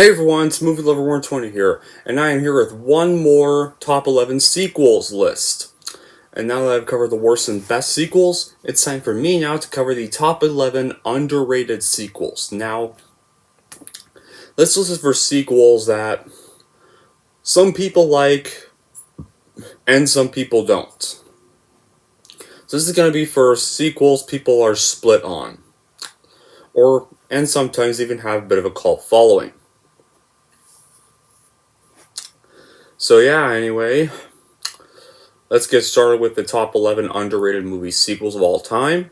Hey everyone, it's Movie Lover 120 here, and I am here with one more top 11 sequels list. And now that I've covered the worst and best sequels, it's time for me now to cover the top 11 underrated sequels. Now, this list is for sequels that some people like and some people don't. So this is going to be for sequels people are split on, and sometimes even have a bit of a cult following. So yeah, anyway, let's get started with the top 11 underrated movie sequels of all time,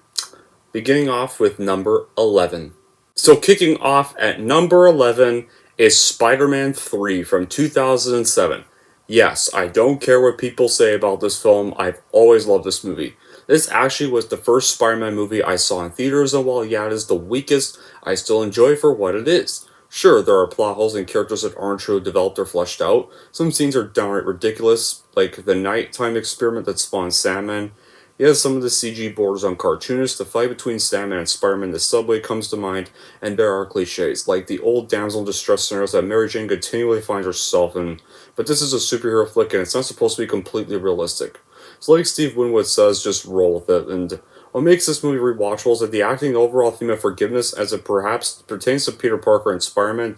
beginning off with number 11. So kicking off at number 11 is Spider-Man 3 from 2007. Yes, I don't care what people say about this film, I've always loved this movie. This actually was the first Spider-Man movie I saw in theaters, and while yeah, it is the weakest, I still enjoy it for what it is. Sure, there are plot holes and characters that aren't truly developed or fleshed out. Some scenes are downright ridiculous, like the nighttime experiment that spawned Sandman. Yes, some of the CG borders on cartoonish. The fight between Sandman and Spider-Man in the subway comes to mind, and there are cliches, like the old damsel in distress scenarios that Mary Jane continually finds herself in. But this is a superhero flick, and it's not supposed to be completely realistic. So like Steve Winwood says, just roll with it, and what makes this movie rewatchable is that the acting overall theme of forgiveness, as it perhaps pertains to Peter Parker and Spider-Man,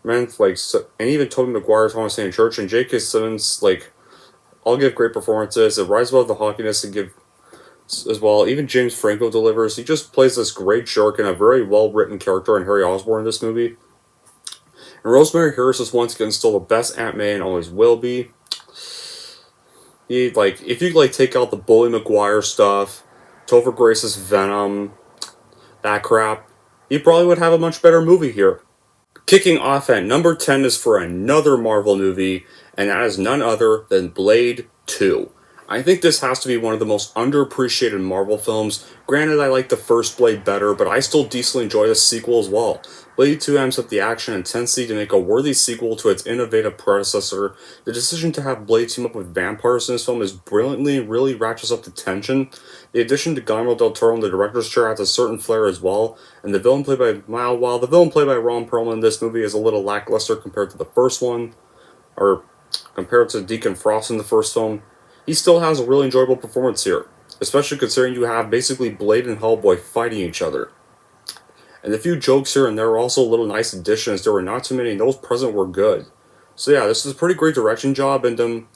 and even Tobey Maguire, Thomas Hayden Church, and J.K. Simmons, all give great performances. It rises above the hawkiness and give as well. Even James Franco delivers. He just plays this great jerk and a very well-written character in Harry Osborn in this movie. And Rosemary Harris is once again still the best Aunt May and always will be. If you take out the Bully Maguire stuff, Topher Grace's Venom, that crap, you probably would have a much better movie here. Kicking off at number 10 is for another Marvel movie, and that is none other than Blade 2. I think this has to be one of the most underappreciated Marvel films. Granted, I like the first Blade better, but I still decently enjoy the sequel as well. Blade 2 amps up the action and intensity to make a worthy sequel to its innovative predecessor. The decision to have Blade team up with vampires in this film is brilliantly and really ratchets up the tension. The addition to Guillermo del Toro in the director's chair adds a certain flair as well, and the villain played by while the villain played by Ron Perlman in this movie is a little lackluster compared to the first one, or compared to Deacon Frost in the first film, he still has a really enjoyable performance here, especially considering you have basically Blade and Hellboy fighting each other. And the few jokes here and there were also a little nice additions. There were not too many, and those present were good. So yeah, this is a pretty great direction job, and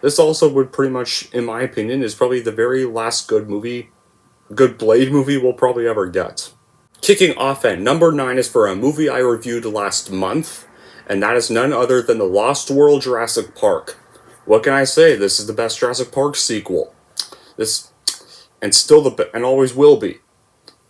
this also would pretty much, in my opinion, is probably the very last good Blade movie we'll probably ever get. Kicking off at number 9 is for a movie I reviewed last month, and that is none other than The Lost World Jurassic Park. What can I say? This is the best Jurassic Park sequel. And always will be.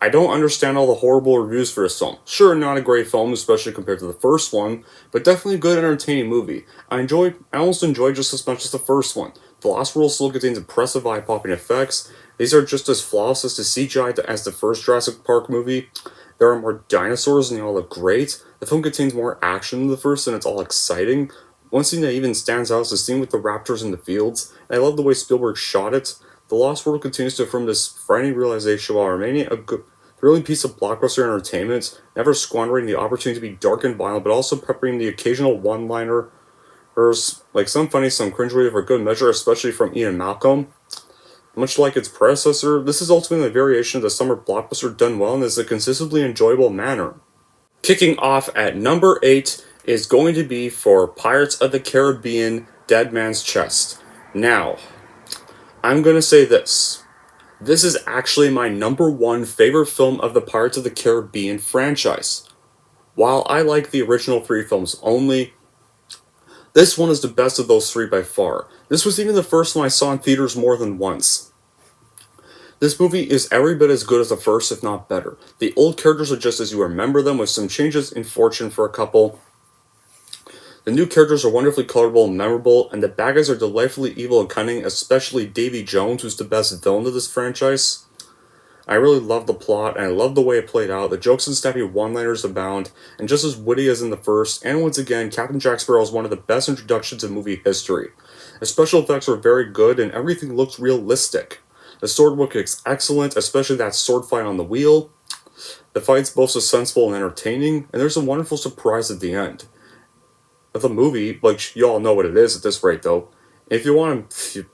I don't understand all the horrible reviews for this film. Sure, not a great film, especially compared to the first one, but definitely a good, entertaining movie. I almost enjoyed just as much as the first one. The Lost World still contains impressive eye-popping effects. These are just as flawless as the CGI as the first Jurassic Park movie. There are more dinosaurs and they all look great. The film contains more action than the first and it's all exciting. One scene that even stands out is the scene with the raptors in the fields, and I love the way Spielberg shot it. The Lost World continues to affirm this frightening realization while remaining a good, thrilling piece of blockbuster entertainment, never squandering the opportunity to be dark and violent, but also peppering the occasional one-liner, like some funny, some cringeworthy for good measure, especially from Ian Malcolm. Much like its predecessor, this is ultimately a variation of the summer blockbuster done well in a consistently enjoyable manner. Kicking off at number 8 is going to be for Pirates of the Caribbean, Dead Man's Chest. Now, I'm going to say this. This is actually my number 1 favorite film of the Pirates of the Caribbean franchise. While I like the original 3 films only, this one is the best of those 3 by far. This was even the first one I saw in theaters more than once. This movie is every bit as good as the first, if not better. The old characters are just as you remember them, with some changes in fortune for a couple. The new characters are wonderfully colorful and memorable, and the bad guys are delightfully evil and cunning, especially Davy Jones, who's the best villain of this franchise. I really love the plot, and I love the way it played out. The jokes and snappy one-liners abound, and just as witty as in the first, and once again, Captain Jack Sparrow is one of the best introductions in movie history. The special effects are very good, and everything looks realistic. The sword work is excellent, especially that sword fight on the wheel. The fight's both suspenseful and entertaining, and there's a wonderful surprise at the end. of the movie, like you all know what it is at this rate, though. If you want to,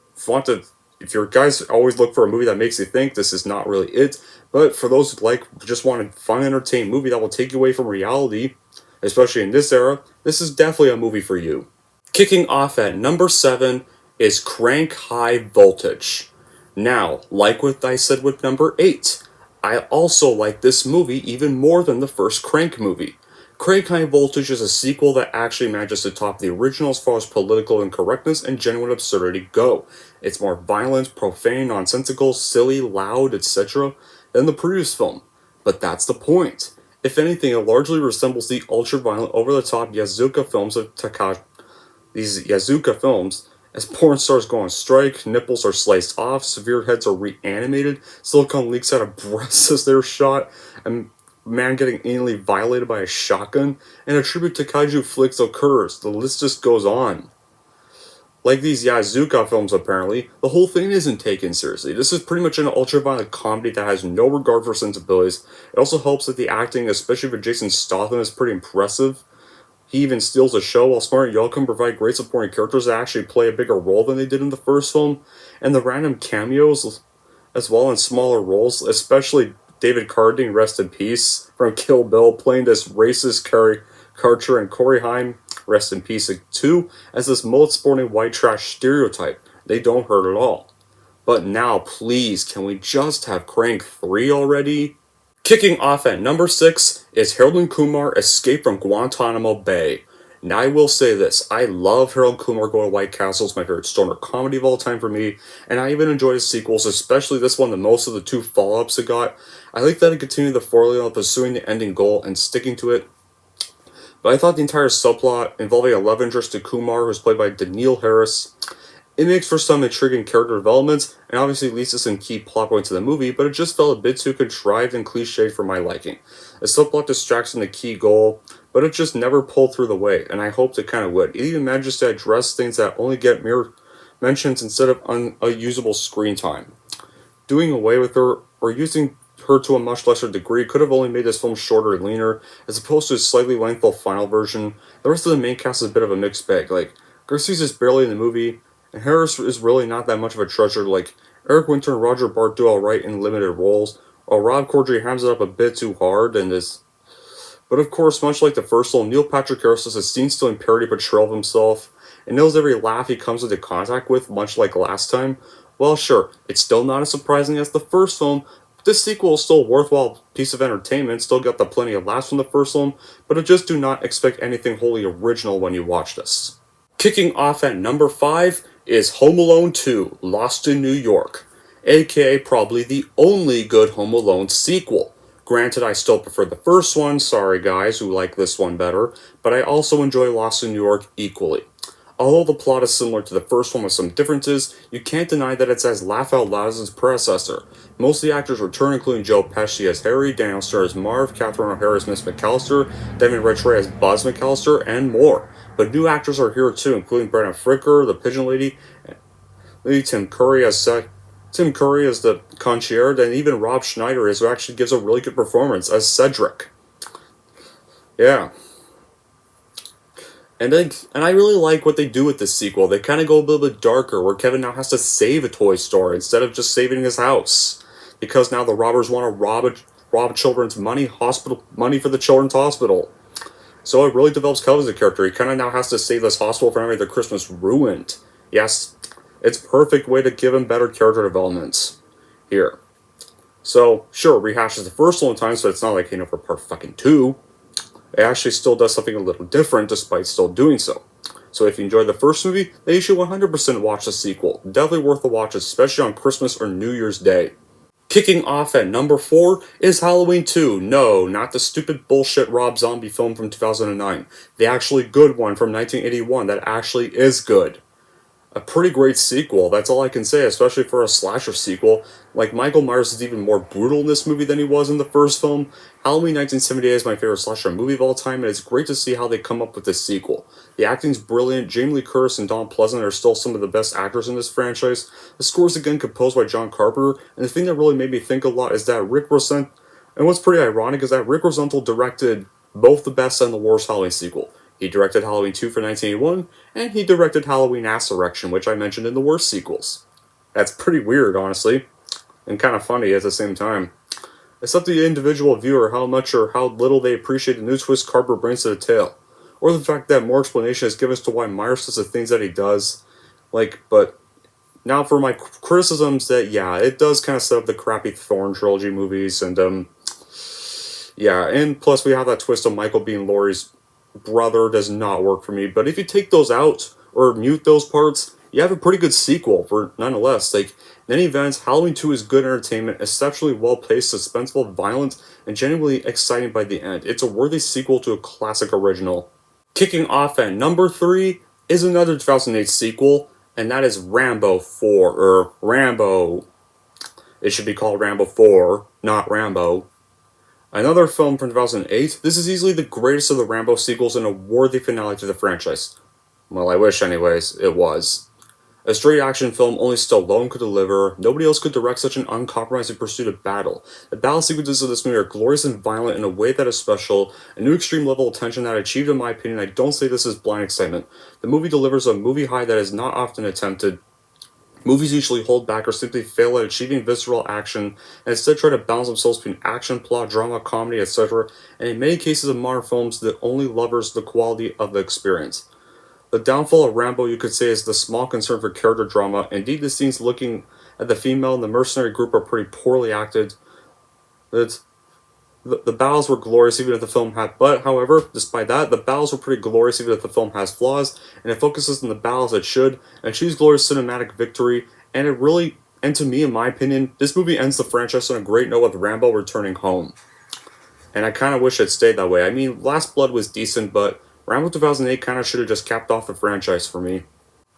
if your guys always look for a movie that makes you think, this is not really it. But for those who just want a fun, entertaining movie that will take you away from reality, especially in this era, this is definitely a movie for you. Kicking off at number 7 is Crank High Voltage. Now, like what I said with number 8, I also like this movie even more than the first Crank movie. Crank High Voltage is a sequel that actually manages to top the original as far as political incorrectness and genuine absurdity go. It's more violent, profane, nonsensical, silly, loud, etc. than the previous film. But that's the point. If anything, it largely resembles the ultra-violent, over-the-top Yazuka films of Takashi. These Yazuka films, as porn stars go on strike, nipples are sliced off, severe heads are reanimated, silicone leaks out of breasts as they're shot, and man getting anally violated by a shotgun, and a tribute to kaiju flicks occurs. The list just goes on. Like these Yazuka films, apparently, the whole thing isn't taken seriously. This is pretty much an ultra-violent comedy that has no regard for sensibilities. It also helps that the acting, especially for Jason Statham, is pretty impressive. He even steals the show, while Smart and Yell can provide great supporting characters that actually play a bigger role than they did in the first film, and the random cameos as well in smaller roles, especially David Carradine, rest in peace, from Kill Bill, playing this racist Carrie Karcher, and Corey Haim, rest in peace too, as this mullet-sporting white trash stereotype. They don't hurt at all. But now, please, can we just have Crank 3 already? Kicking off at number 6 is Harold and Kumar Escape from Guantanamo Bay. Now I will say this, I love Harold and Kumar Go to White Castle, it's my favorite stoner comedy of all time for me, and I even enjoy the sequels, especially this one, the most of the 2 follow-ups it got. I like that it continued the formula of pursuing the ending goal and sticking to it. But I thought the entire subplot involving a love interest to Kumar, who's played by Danielle Harris, it makes for some intriguing character developments, and obviously leads to some key plot points in the movie, but it just felt a bit too contrived and cliched for my liking. The subplot distracts from the key goal, but it just never pulled through the weight, and I hoped it kind of would. It even manages to address things that only get mere mentions instead of unusable screen time. Doing away with her, or using her to a much lesser degree, could have only made this film shorter and leaner, as opposed to a slightly lengthy final version. The rest of the main cast is a bit of a mixed bag. Like, Garcia's is barely in the movie, and Harris is really not that much of a treasure. Like, Eric Winter and Roger Bart do alright in limited roles, while Rob Corddry hams it up a bit too hard and is... But of course, much like the first film, Neil Patrick Harris is a scene-stealing parody portrayal of himself, and nails every laugh he comes into contact with, much like last time. Well, sure, it's still not as surprising as the first film, but this sequel is still a worthwhile piece of entertainment, still got the plenty of laughs from the first film, but just do not expect anything wholly original when you watch this. Kicking off at number 5 is Home Alone 2, Lost in New York, aka probably the only good Home Alone sequel. Granted, I still prefer the first one, sorry guys who like this one better, but I also enjoy Lost in New York equally. Although the plot is similar to the first one with some differences, you can't deny that it's as laugh-out-loud as its predecessor. Most of the actors return, including Joe Pesci as Harry, Daniel Stern as Marv, Catherine O'Hara as Miss McAllister, Devin Rattray as Buzz McAllister, and more. But new actors are here too, including Brendan Fricker, the Pigeon Lady, Tim Curry as the concierge, and even Rob Schneider who actually gives a really good performance as Cedric. Yeah. And I really like what they do with this sequel. They kind of go a little bit darker, where Kevin now has to save a toy store instead of just saving his house, because now the robbers want to rob children's money for the children's hospital. So it really develops Kevin as a character. He kind of now has to save this hospital from having their Christmas ruined. Yes, it's a perfect way to give him better character developments here. So sure, rehashes the first one time, so it's not like for part fucking 2. It actually still does something a little different, despite still doing so. So if you enjoyed the first movie, then you should 100% watch the sequel. Definitely worth a watch, especially on Christmas or New Year's Day. Kicking off at number 4 is Halloween 2. No, not the stupid bullshit Rob Zombie film from 2009. The actually good one from 1981 that actually is good. A pretty great sequel, that's all I can say, especially for a slasher sequel. Like, Michael Myers is even more brutal in this movie than he was in the first film. Halloween 1978 is my favorite slasher movie of all time, and it's great to see how they come up with this sequel. The acting's brilliant, Jamie Lee Curtis and Don Pleasant are still some of the best actors in this franchise. The score is again composed by John Carpenter, and the thing that really made me think a lot is that Rick Rosenthal, and what's pretty ironic is that Rick Rosenthal directed both the best and the worst Halloween sequel. He directed Halloween 2 for 1981, and he directed Halloween Assurrection, which I mentioned in the worst sequels. That's pretty weird, honestly, and kind of funny at the same time. It's up to the individual viewer how much or how little they appreciate the new twist Carper brings to the tale, or the fact that more explanation is given as to why Myers does the things that he does. But now for my criticisms, that yeah, it does kind of set up the crappy Thorn trilogy movies, and yeah, and plus we have that twist of Michael being Laurie's brother does not work for me. But if you take those out or mute those parts, you have a pretty good sequel for nonetheless. In any event, Halloween 2 is good entertainment, exceptionally well paced, suspenseful, violent, and genuinely exciting by the end. It's a worthy sequel to a classic original. Kicking off at number 3 is another 2008 sequel, and that is Rambo 4, or Rambo. It should be called Rambo 4, not Rambo. Another film from 2008, this is easily the greatest of the Rambo sequels and a worthy finale to the franchise. Well, I wish anyways, it was. A straight action film only Stallone could deliver, nobody else could direct such an uncompromising pursuit of battle. The battle sequences of this movie are glorious and violent in a way that is special, a new extreme level of tension that achieved in my opinion. I don't say this as blind excitement. The movie delivers a movie high that is not often attempted. Movies usually hold back or simply fail at achieving visceral action, and instead try to balance themselves between action, plot, drama, comedy, etc., and in many cases of modern films, that only levers the quality of the experience. The downfall of Rambo, you could say, is the small concern for character drama. Indeed, the scenes looking at the female and the mercenary group are pretty poorly acted. The battles were glorious even if the film had... But, however, despite that, the battles were pretty glorious even if the film has flaws, and it focuses on the battles it should, and achieves glorious cinematic victory, and it really... And to me, in my opinion, this movie ends the franchise on a great note with Rambo returning home. And I kind of wish it stayed that way. I mean, Last Blood was decent, but Rambo 2008 kind of should have just capped off the franchise for me.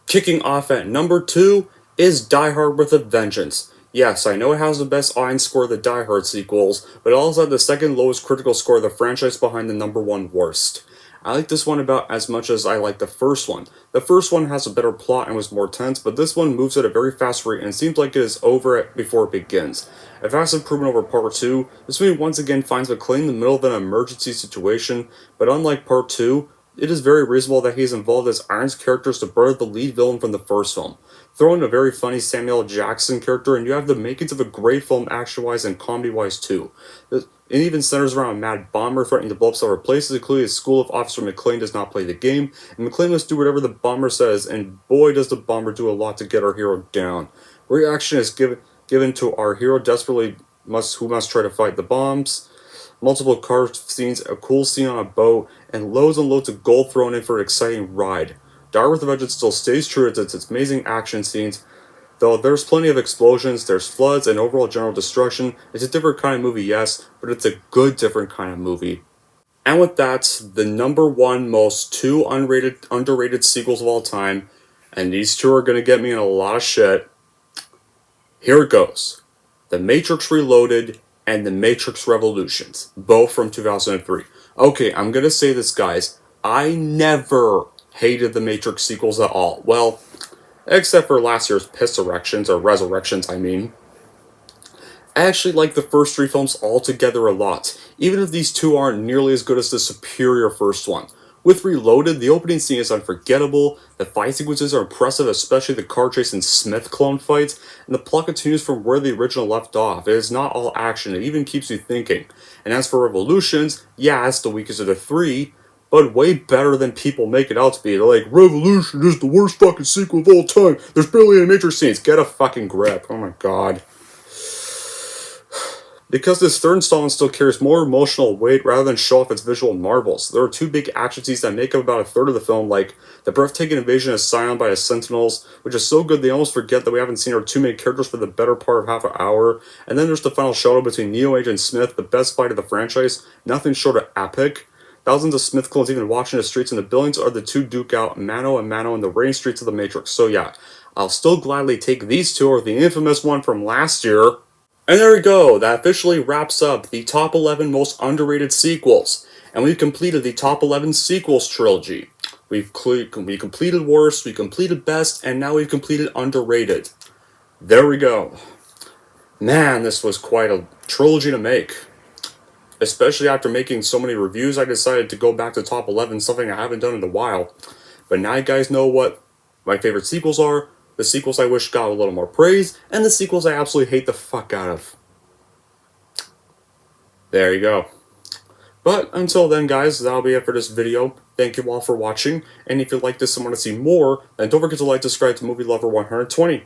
Kicking off at number 2 is Die Hard with a Vengeance. Yes, I know it has the best audience score of the Die Hard sequels, but it also had the second lowest critical score of the franchise behind the number 1 worst. I like this one about as much as I like the first one. The first one has a better plot and was more tense, but this one moves at a very fast rate and seems like it is over it before it begins. A vast improvement over Part 2, this movie once again finds McClane in the middle of an emergency situation, but unlike Part 2, it is very reasonable that he is involved as Iron's characters to brother the lead villain from the first film. Throw in a very funny Samuel Jackson character, and you have the makings of a great film action-wise and comedy-wise too. It even centers around a mad bomber threatening to blow up several places, including a school if Officer McClane does not play the game, and McClane must do whatever the bomber says, and boy does the bomber do a lot to get our hero down. Reaction is given to our hero who must try to fight the bombs. Multiple car scenes, a cool scene on a boat, and loads and loads of gold thrown in for an exciting ride. Die Hard with a Vengeance still stays true to its amazing action scenes, though there's plenty of explosions, there's floods, and overall general destruction. It's a different kind of movie, yes, but it's a good different kind of movie. And with that, the number 1 most 2 underrated sequels of all time, and these 2 are going to get me in a lot of shit. Here it goes. The Matrix Reloaded and The Matrix Revolutions, both from 2003. Okay, I'm gonna say this, guys. I never hated the Matrix sequels at all. Well, except for last year's Resurrections, I mean. I actually like the first 3 films altogether a lot, even if these 2 aren't nearly as good as the superior first one. With Reloaded, the opening scene is unforgettable, the fight sequences are impressive, especially the car chase and Smith clone fights, and the plot continues from where the original left off. It is not all action, it even keeps you thinking. And as for Revolutions, yeah, it's the weakest of the 3, but way better than people make it out to be. They're like, Revolution is the worst fucking sequel of all time, there's barely any Matrix scenes, get a fucking grip, oh my god. Because this third installment still carries more emotional weight rather than show off its visual marvels. There are 2 big action scenes that make up about a third of the film, like the breathtaking invasion of Sion by the Sentinels, which is so good they almost forget that we haven't seen our 2 main characters for the better part of half an hour, and then there's the final showdown between Neo, Agent Smith, the best fight of the franchise, nothing short of epic. Thousands of Smith clones even watching the streets, and the billions are the 2 duke out mano a mano in the rain streets of the Matrix. So yeah, I'll still gladly take these 2 or the infamous one from last year. And there we go, that officially wraps up the top 11 most underrated sequels. And we've completed the top 11 sequels trilogy. We completed worst, we completed best, and now we've completed underrated. There we go. Man, this was quite a trilogy to make. Especially after making so many reviews, I decided to go back to top 11, something I haven't done in a while. But now you guys know what my favorite sequels are, the sequels I wish got a little more praise, and the sequels I absolutely hate the fuck out of. There you go. But until then, guys, that'll be it for this video. Thank you all for watching, and if you like this and want to see more, then don't forget to like, subscribe to Movie Lover 120.